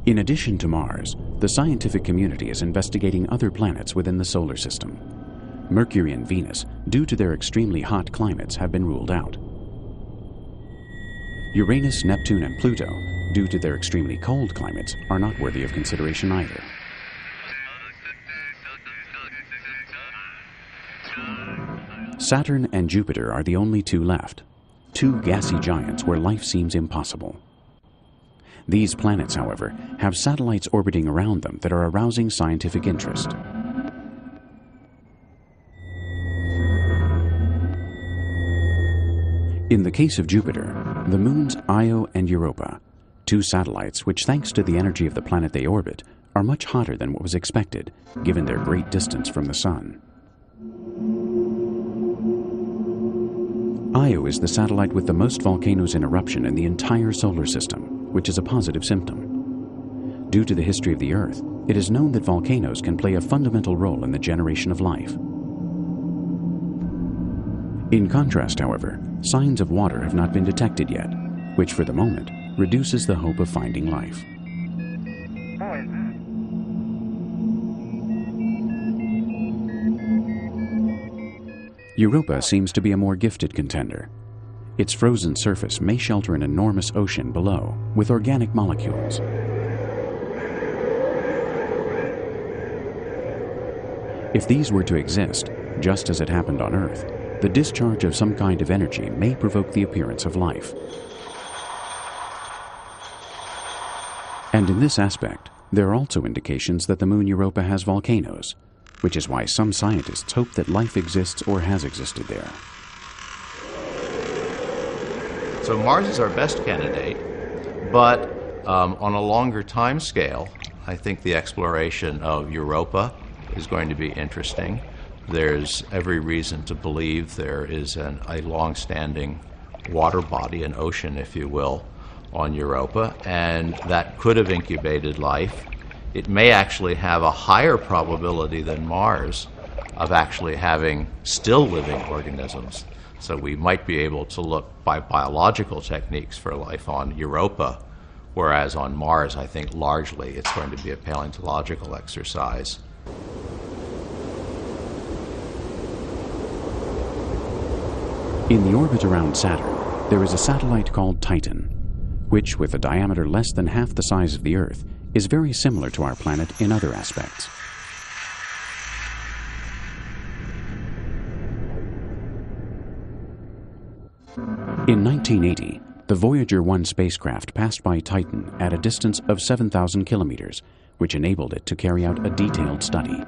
In addition to Mars, the scientific community is investigating other planets within the solar system. Mercury and Venus, due to their extremely hot climates, have been ruled out. Uranus, Neptune, and Pluto, due to their extremely cold climates, are not worthy of consideration either. Saturn and Jupiter are the only two left, two gassy giants where life seems impossible. These planets, however, have satellites orbiting around them that are arousing scientific interest. In the case of Jupiter, the moons Io and Europa, two satellites which, thanks to the energy of the planet they orbit, are much hotter than what was expected, given their great distance from the Sun. Io is the satellite with the most volcanoes in eruption in the entire solar system, which is a positive symptom. Due to the history of the Earth, it is known that volcanoes can play a fundamental role in the generation of life. In contrast, however, signs of water have not been detected yet, which for the moment reduces the hope of finding life. Europa seems to be a more gifted contender. Its frozen surface may shelter an enormous ocean below with organic molecules. If these were to exist, just as it happened on Earth, the discharge of some kind of energy may provoke the appearance of life. And in this aspect, there are also indications that the moon Europa has volcanoes, which is why some scientists hope that life exists or has existed there. So Mars is our best candidate, but on a longer time scale, I think the exploration of Europa is going to be interesting. There's every reason to believe there is a long-standing water body, an ocean, if you will, on Europa, and that could have incubated life. It may actually have a higher probability than Mars of actually having still living organisms. So we might be able to look by biological techniques for life on Europa, whereas on Mars, I think largely it's going to be a paleontological exercise. In the orbit around Saturn, there is a satellite called Titan, which, with a diameter less than half the size of the Earth, is very similar to our planet in other aspects. In 1980, the Voyager 1 spacecraft passed by Titan at a distance of 7,000 kilometers, which enabled it to carry out a detailed study.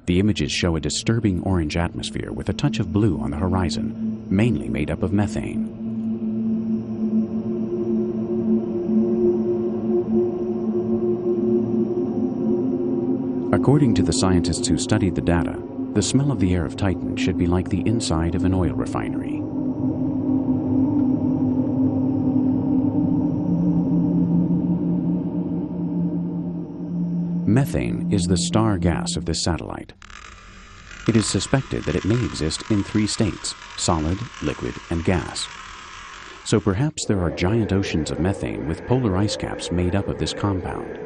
The images show a disturbing orange atmosphere with a touch of blue on the horizon, mainly made up of methane. According to the scientists who studied the data, the smell of the air of Titan should be like the inside of an oil refinery. Methane is the star gas of this satellite. It is suspected that it may exist in three states: solid, liquid, and gas. So perhaps there are giant oceans of methane with polar ice caps made up of this compound.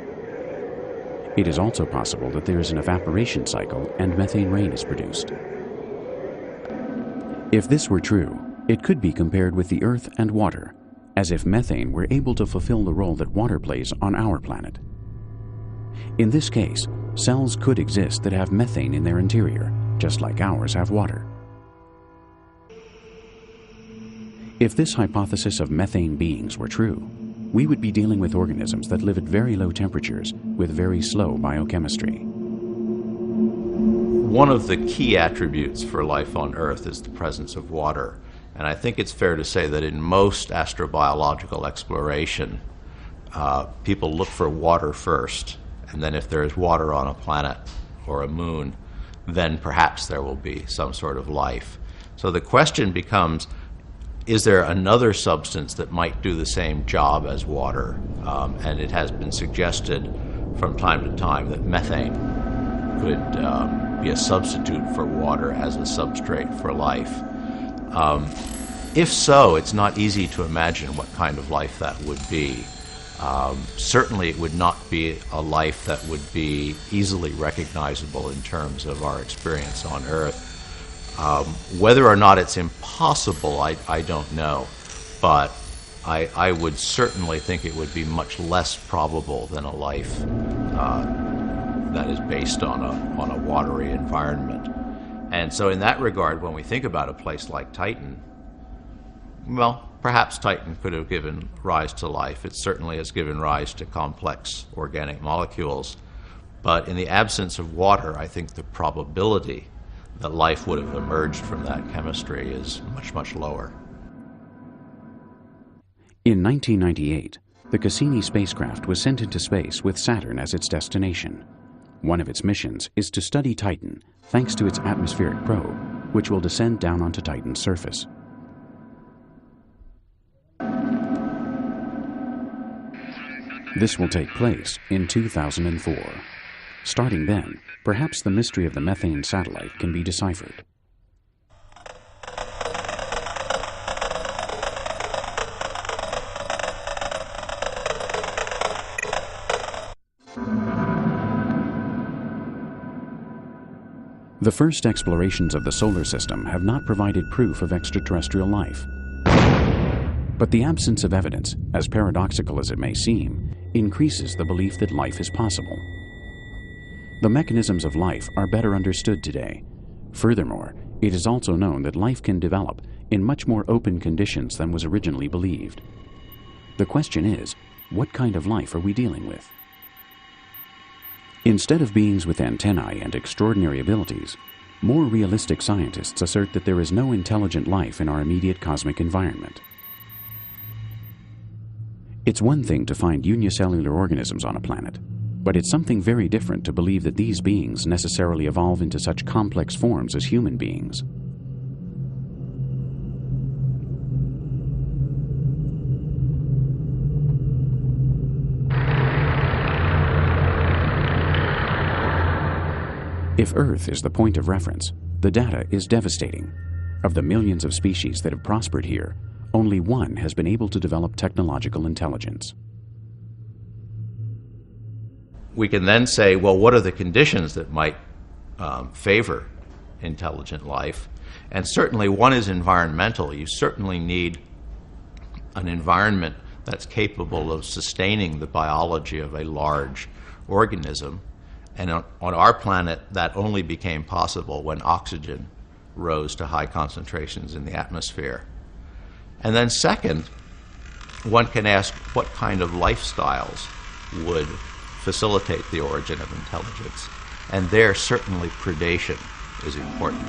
It is also possible that there is an evaporation cycle and methane rain is produced. If this were true, it could be compared with the Earth and water, as if methane were able to fulfill the role that water plays on our planet. In this case, cells could exist that have methane in their interior, just like ours have water. If this hypothesis of methane beings were true, we would be dealing with organisms that live at very low temperatures with very slow biochemistry. One of the key attributes for life on Earth is the presence of water. And I think it's fair to say that in most astrobiological exploration, people look for water first. And then if there is water on a planet or a moon, then perhaps there will be some sort of life. So the question becomes, is there another substance that might do the same job as water? And it has been suggested from time to time that methane could be a substitute for water as a substrate for life. If so, it's not easy to imagine what kind of life that would be. Certainly it would not be a life that would be easily recognizable in terms of our experience on Earth. Whether or not it's impossible, I don't know, but I would certainly think it would be much less probable than a life that is based on a watery environment. And so in that regard, when we think about a place like Titan, well, perhaps Titan could have given rise to life. It certainly has given rise to complex organic molecules. But in the absence of water, I think the probability that life would have emerged from that chemistry is much, much lower. In 1998, the Cassini spacecraft was sent into space with Saturn as its destination. One of its missions is to study Titan, thanks to its atmospheric probe, which will descend down onto Titan's surface. This will take place in 2004. Starting then, perhaps the mystery of the methane satellite can be deciphered. The first explorations of the solar system have not provided proof of extraterrestrial life. But the absence of evidence, as paradoxical as it may seem, increases the belief that life is possible. The mechanisms of life are better understood today. Furthermore, it is also known that life can develop in much more open conditions than was originally believed. The question is, what kind of life are we dealing with? Instead of beings with antennae and extraordinary abilities, more realistic scientists assert that there is no intelligent life in our immediate cosmic environment. It's one thing to find unicellular organisms on a planet, but it's something very different to believe that these beings necessarily evolve into such complex forms as human beings. If Earth is the point of reference, the data is devastating. Of the millions of species that have prospered here, only one has been able to develop technological intelligence. We can then say, well, what are the conditions that might favor intelligent life? And certainly one is environmental. You certainly need an environment that's capable of sustaining the biology of a large organism. And on our planet, that only became possible when oxygen rose to high concentrations in the atmosphere. And then second, one can ask what kind of lifestyles would facilitate the origin of intelligence. And there, certainly predation is important.